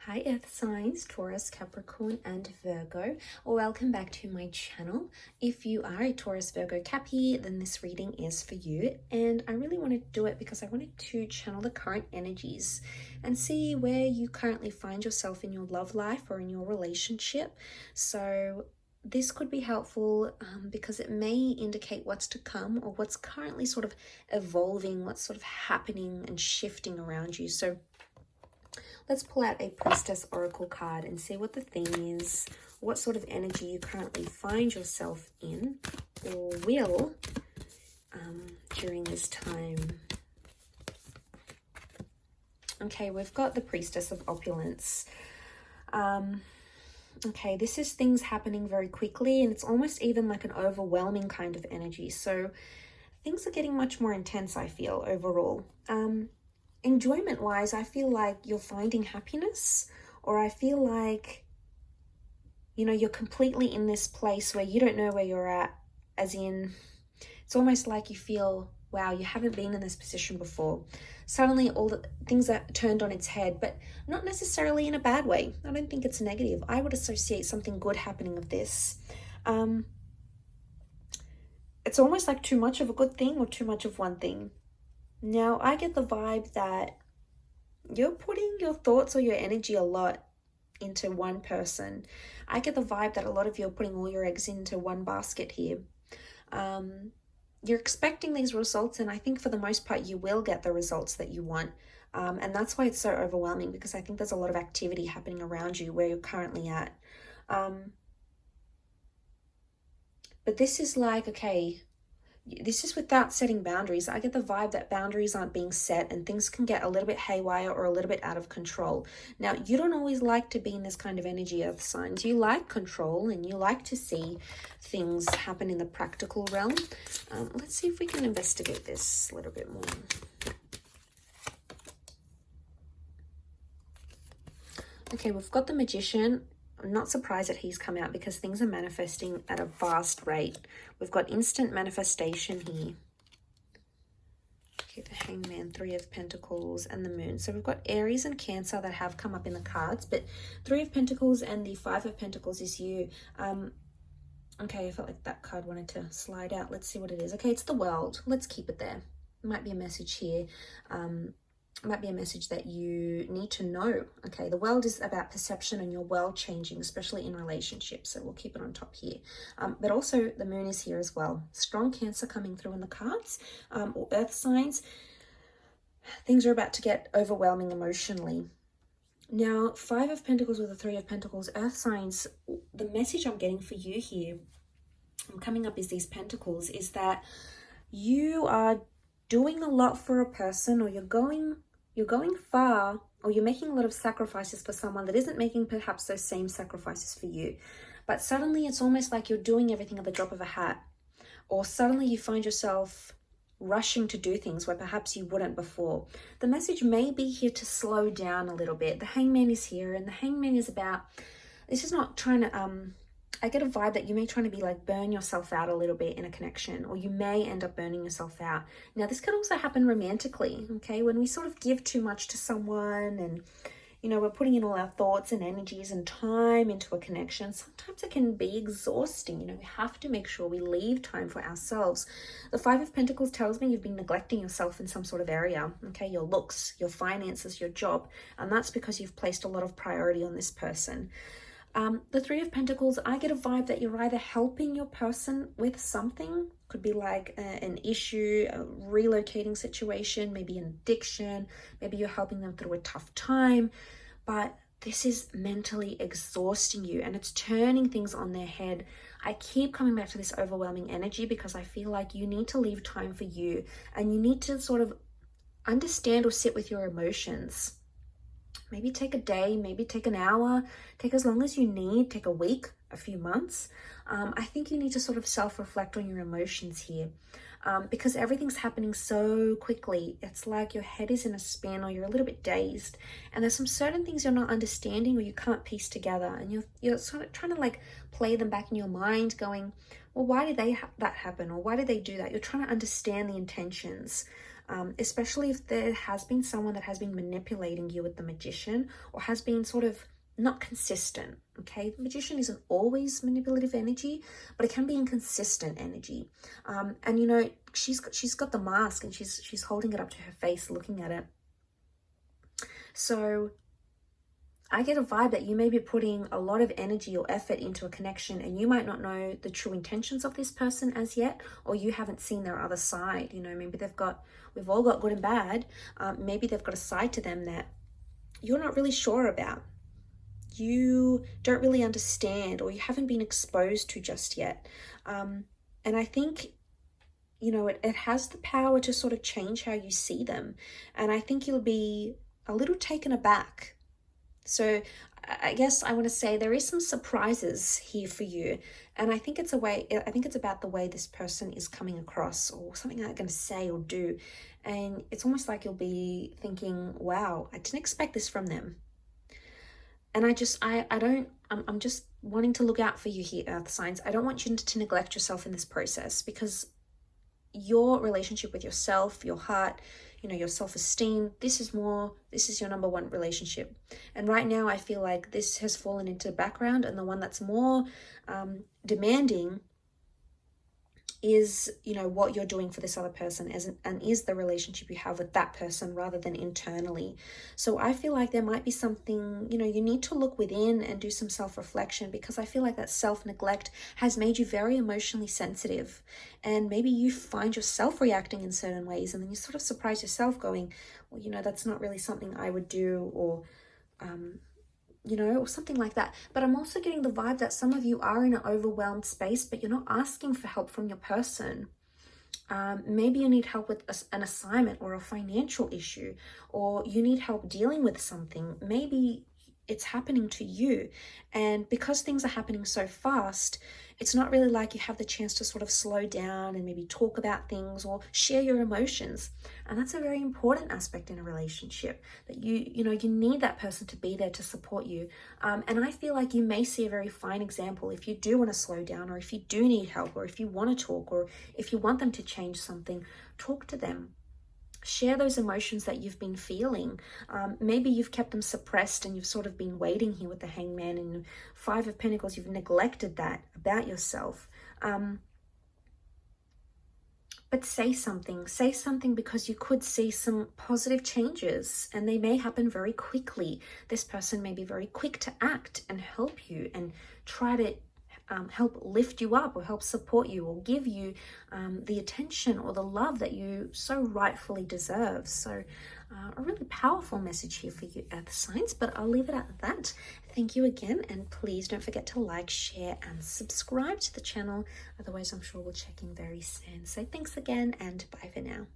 Hi Earth signs, Taurus, Capricorn and Virgo. Welcome back to my channel. If you are a Taurus, Virgo, Cappy, then this reading is for you. And I really wanted to do it because I wanted to channel the current energies and see where you currently find yourself in your love life or in your relationship. So this could be helpful because it may indicate what's to come or what's currently sort of evolving, what's sort of happening and shifting around you. So let's pull out a Priestess Oracle card and see what the theme is, what sort of energy you currently find yourself in or will during this time. Okay, we've got the Priestess of Opulence. Okay, this is things happening very quickly, and it's almost even like an overwhelming kind of energy. So things are getting much more intense, I feel, overall. Enjoyment wise, I feel like you're finding happiness, or I feel like, you know, you're completely in this place where you don't know where you're at, as in, it's almost like you feel, wow, you haven't been in this position before. Suddenly all the things are turned on its head, but not necessarily in a bad way. I don't think it's negative. I would associate something good happening with this. It's almost like too much of a good thing or too much of one thing. Now, I get the vibe that you're putting your thoughts or your energy a lot into one person. I get the vibe that a lot of you are putting all your eggs into one basket here. You're expecting these results, and I think for the most part you will get the results that you want. And that's why it's so overwhelming, because I think there's a lot of activity happening around you where you're currently at. But this is like, okay, this is without setting boundaries. I get the vibe that boundaries aren't being set and things can get a little bit haywire or a little bit out of control. Now, you don't always like to be in this kind of energy, Earth signs. You like control and you like to see things happen in the practical realm. Let's see if we can investigate this a little bit more. Okay, we've got the Magician. I'm not surprised that he's come out because things are manifesting at a vast rate. We've got instant manifestation here. Okay, the Hangman, Three of Pentacles, and the Moon. So we've got Aries and Cancer that have come up in the cards, but Three of Pentacles and the Five of Pentacles is you. Okay, I felt like that card wanted to slide out. Let's see what it is. Okay, it's the World. Let's keep it there. Might be a message here. Might be a message that you need to know. Okay, the World is about perception and your world changing, especially in relationships. So we'll keep it on top here. But also the Moon is here as well. Strong Cancer coming through in the cards, or Earth signs. Things are about to get overwhelming emotionally. Now, Five of Pentacles with the Three of Pentacles, Earth signs, the message I'm getting for you here, coming up is these Pentacles, is that you are doing a lot for a person, or you're going far, or you're making a lot of sacrifices for someone that isn't making perhaps those same sacrifices for you. But suddenly it's almost like you're doing everything at the drop of a hat, or suddenly you find yourself rushing to do things where perhaps you wouldn't before. The message may be here to slow down a little bit. The Hangman is here, and the Hangman is about, this is not trying to, I get a vibe that you may try to be like burn yourself out a little bit in a connection, or you may end up burning yourself out. Now, this can also happen romantically, okay? When we sort of give too much to someone and, you know, we're putting in all our thoughts and energies and time into a connection, sometimes it can be exhausting. You know, we have to make sure we leave time for ourselves. The Five of Pentacles tells me you've been neglecting yourself in some sort of area, okay? Your looks, your finances, your job, and that's because you've placed a lot of priority on this person. The Three of Pentacles, I get a vibe that you're either helping your person with something, could be like an issue, a relocating situation, maybe an addiction, maybe you're helping them through a tough time, but this is mentally exhausting you and it's turning things on their head. I keep coming back to this overwhelming energy because I feel like you need to leave time for you and you need to sort of understand or sit with your emotions. Maybe take a day, maybe take an hour, take as long as you need, take a week, a few months. I think you need to sort of self-reflect on your emotions here because everything's happening so quickly. It's like your head is in a spin or you're a little bit dazed and there's some certain things you're not understanding or you can't piece together, and you're sort of trying to like play them back in your mind going, well, why did that happen? Or why did they do that? You're trying to understand the intentions. especially if there has been someone that has been manipulating you with the Magician, or has been sort of not consistent. Okay, the Magician isn't always manipulative energy, but it can be inconsistent energy. And you know, she's got the mask, and she's holding it up to her face, looking at it. So I get a vibe that you may be putting a lot of energy or effort into a connection, and you might not know the true intentions of this person as yet, or you haven't seen their other side. You know, maybe we've all got good and bad. Maybe they've got a side to them that you're not really sure about. You don't really understand, or you haven't been exposed to just yet. And I think, you know, it has the power to sort of change how you see them. And I think you'll be a little taken aback. So I guess I want to say there is some surprises here for you. And I think it's about the way this person is coming across, or something they're going to say or do. And it's almost like you'll be thinking, wow, I didn't expect this from them. And I'm just wanting to look out for you here, Earth signs. I don't want you to neglect yourself in this process, because your relationship with yourself, your heart, you know, your self-esteem, this is your number one relationship. And right now I feel like this has fallen into the background, and the one that's more demanding is, you know, what you're doing for this other person, and is the relationship you have with that person, rather than internally. So I feel like there might be something, you know, you need to look within and do some self-reflection, because I feel like that self-neglect has made you very emotionally sensitive, and maybe you find yourself reacting in certain ways, and then you sort of surprise yourself going, well, you know, that's not really something I would do, or you know, or something like that. But I'm also getting the vibe that some of you are in an overwhelmed space, but you're not asking for help from your person. Maybe you need help with an assignment or a financial issue, or you need help dealing with something. Maybe it's happening to you, and because things are happening so fast, it's not really like you have the chance to sort of slow down and maybe talk about things or share your emotions. And that's a very important aspect in a relationship, that you know, you need that person to be there to support you. And I feel like you may see a very fine example if you do want to slow down, or if you do need help, or if you want to talk, or if you want them to change something. Talk to them. Share those emotions that you've been feeling. Maybe you've kept them suppressed, and you've sort of been waiting here with the Hangman and Five of Pentacles. You've neglected that about yourself. But say something, because you could see some positive changes, and they may happen very quickly. This person may be very quick to act and help you, and try to help lift you up, or help support you, or give you the attention or the love that you so rightfully deserve. So a really powerful message here for you, Earth signs, but I'll leave it at that. Thank you again, and please don't forget to like, share, and subscribe to the channel. Otherwise, I'm sure we'll check in very soon. So thanks again, and bye for now.